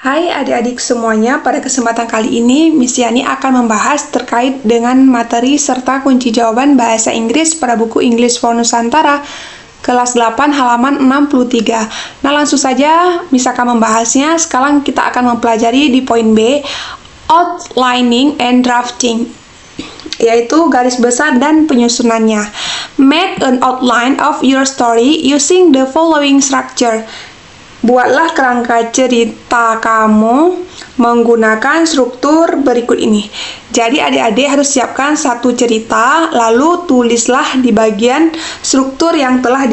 Hai adik-adik semuanya, pada kesempatan kali ini Miss Yani akan membahas terkait dengan materi serta kunci jawaban bahasa Inggris pada buku English for Nusantara kelas 8 halaman 63. Nah, langsung saja Miss akan membahasnya. Sekarang kita akan mempelajari di poin B, outlining and drafting, yaitu garis besar dan penyusunannya. Make an outline of your story using the following structure. Buatlah kerangka cerita kamu menggunakan struktur berikut ini. Jadi adik-adik harus siapkan satu cerita, lalu tulislah di bagian struktur yang telah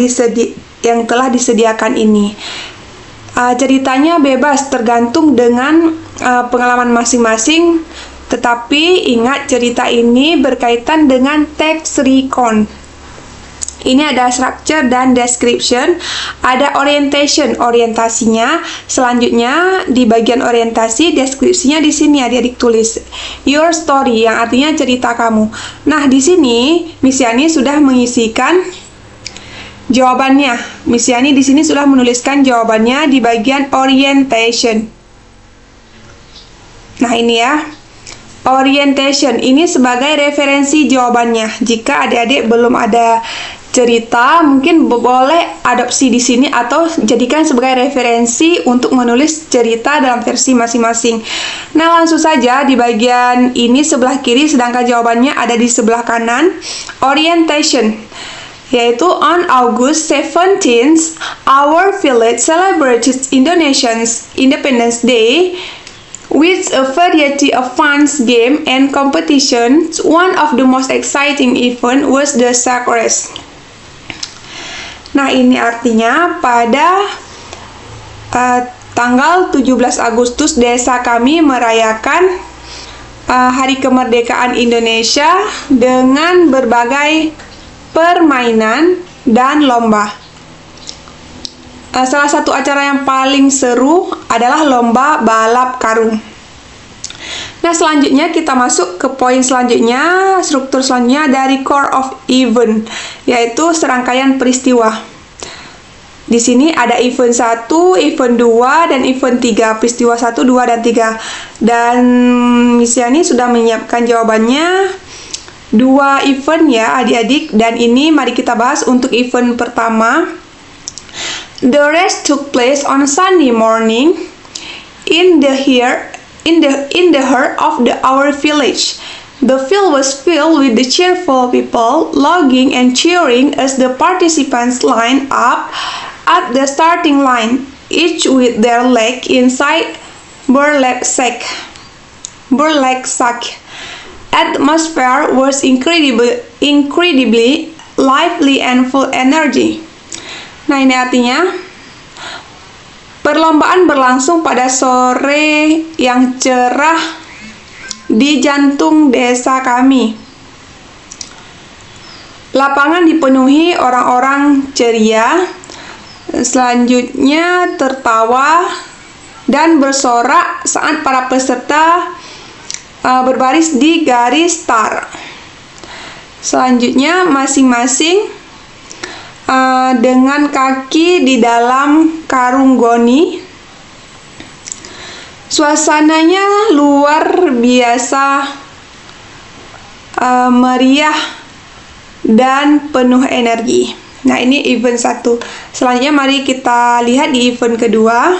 disediakan ini. Ceritanya bebas tergantung dengan pengalaman masing-masing, tetapi ingat cerita ini berkaitan dengan text recount. Ini ada structure dan description, ada orientation, orientasinya. Selanjutnya di bagian orientasi, deskripsinya di sini adik-adik tulis your story, yang artinya cerita kamu. Nah, di sini Miss Yani sudah mengisikan jawabannya. Miss Yani di sini sudah menuliskan jawabannya di bagian orientation. Nah, ini ya. Orientation ini sebagai referensi jawabannya. Jika adik-adik belum ada cerita, mungkin boleh adopsi di sini atau jadikan sebagai referensi untuk menulis cerita dalam versi masing-masing. Nah, langsung saja di bagian ini sebelah kiri, sedangkan jawabannya ada di sebelah kanan. Orientation, yaitu on August 17th, our village celebrated Indonesia's Independence Day with a variety of fun games and competitions. One of the most exciting event was the sack race. Nah, ini artinya pada tanggal 17 Agustus desa kami merayakan Hari Kemerdekaan Indonesia dengan berbagai permainan dan lomba. Salah satu acara yang paling seru adalah lomba balap karung. Nah, selanjutnya kita masuk ke poin selanjutnya, struktur selanjutnya dari core of event, yaitu serangkaian peristiwa. Di sini ada event 1, event 2, dan event 3, peristiwa 1, 2, dan 3. Dan Miss Yani sudah menyiapkan jawabannya 2 event ya adik-adik, dan ini mari kita bahas untuk event pertama. The race took place on Sunday morning in the heart of our village. The field was filled with the cheerful people logging and cheering as the participants lined up at the starting line, each with their leg inside burlap sack. Atmosphere was incredibly lively and full energy. Nah, ini artinya perlombaan berlangsung pada sore yang cerah di jantung desa kami. Lapangan dipenuhi orang-orang ceria, selanjutnya tertawa dan bersorak saat para peserta berbaris di garis start. Selanjutnya masing-masing dengan kaki di dalam karung goni. Suasananya luar biasa meriah dan penuh energi. Nah, ini event 1. Selanjutnya mari kita lihat di event kedua.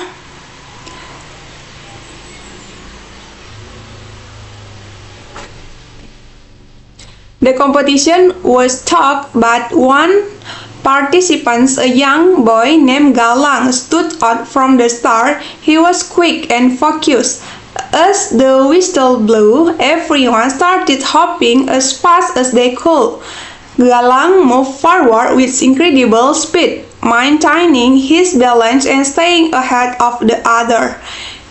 The competition was tough, but one participant, a young boy named Galang, stood out from the start. He was quick and focused. As the whistle blew, everyone started hopping as fast as they could. Galang moved forward with incredible speed, maintaining his balance and staying ahead of the other.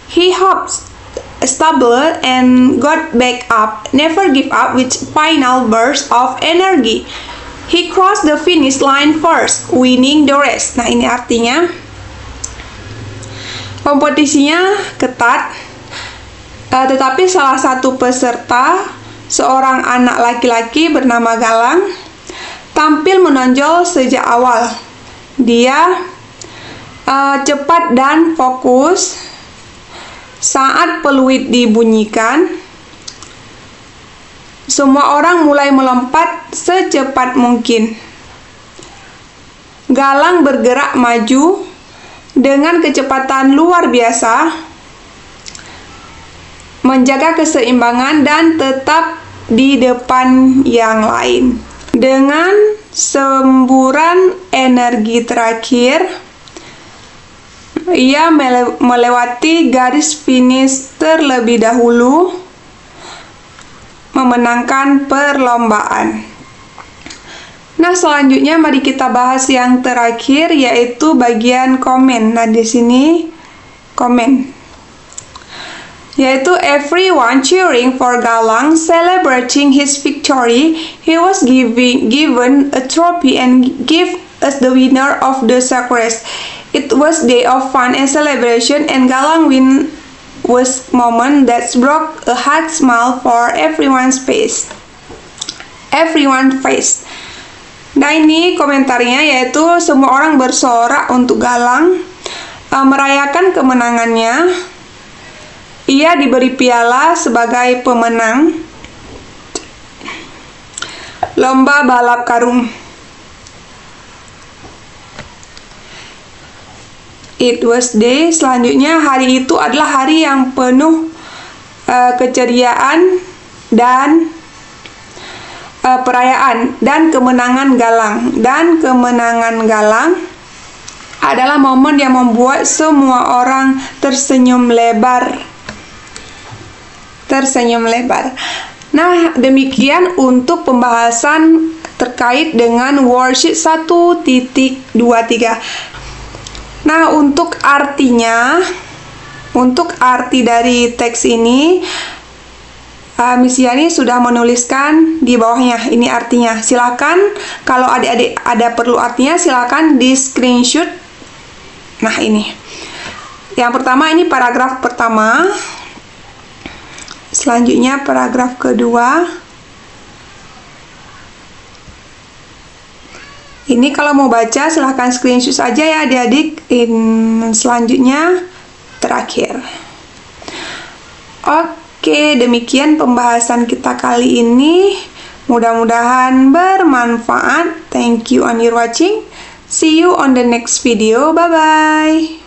He hopped, stumbled, and got back up, never give up with final burst of energy. He crossed the finish line first, winning the race. Nah, ini artinya kompetisinya ketat, tetapi salah satu peserta, seorang anak laki-laki bernama Galang, tampil menonjol sejak awal. Dia cepat dan fokus, Saat peluit dibunyikan, semua orang mulai melompat secepat mungkin. Galang bergerak maju dengan kecepatan luar biasa, menjaga keseimbangan dan tetap di depan yang lain. Dengan semburan energi terakhir, ia melewati garis finish terlebih dahulu, memenangkan perlombaan. Nah, selanjutnya mari kita bahas yang terakhir, yaitu bagian komen. Nah, di sini komen, yaitu everyone cheering for Galang, celebrating his victory. He was given a trophy and give us the winner of the race. It was day of fun and celebration, and Galang win was moment that brought a hard smile for everyone's face. Nah, ini komentarnya, yaitu semua orang bersorak untuk Galang merayakan kemenangannya. Ia diberi piala sebagai pemenang lomba balap karung. It was day, selanjutnya hari itu adalah hari yang penuh keceriaan dan perayaan dan kemenangan Galang. Dan kemenangan Galang adalah momen yang membuat semua orang tersenyum lebar. Nah, demikian untuk pembahasan terkait dengan worksheet 1.23. Nah, untuk artinya, untuk arti dari teks ini, Miss Yani sudah menuliskan di bawahnya. Ini artinya. Silakan kalau adik-adik ada perlu artinya, silakan di screenshot. Nah, ini. Yang pertama, ini paragraf pertama. Selanjutnya paragraf kedua. Ini kalau mau baca silahkan screenshot saja ya adik-adik. Selanjutnya terakhir. Oke, demikian pembahasan kita kali ini. Mudah-mudahan bermanfaat. Thank you on your watching. See you on the next video. Bye-bye.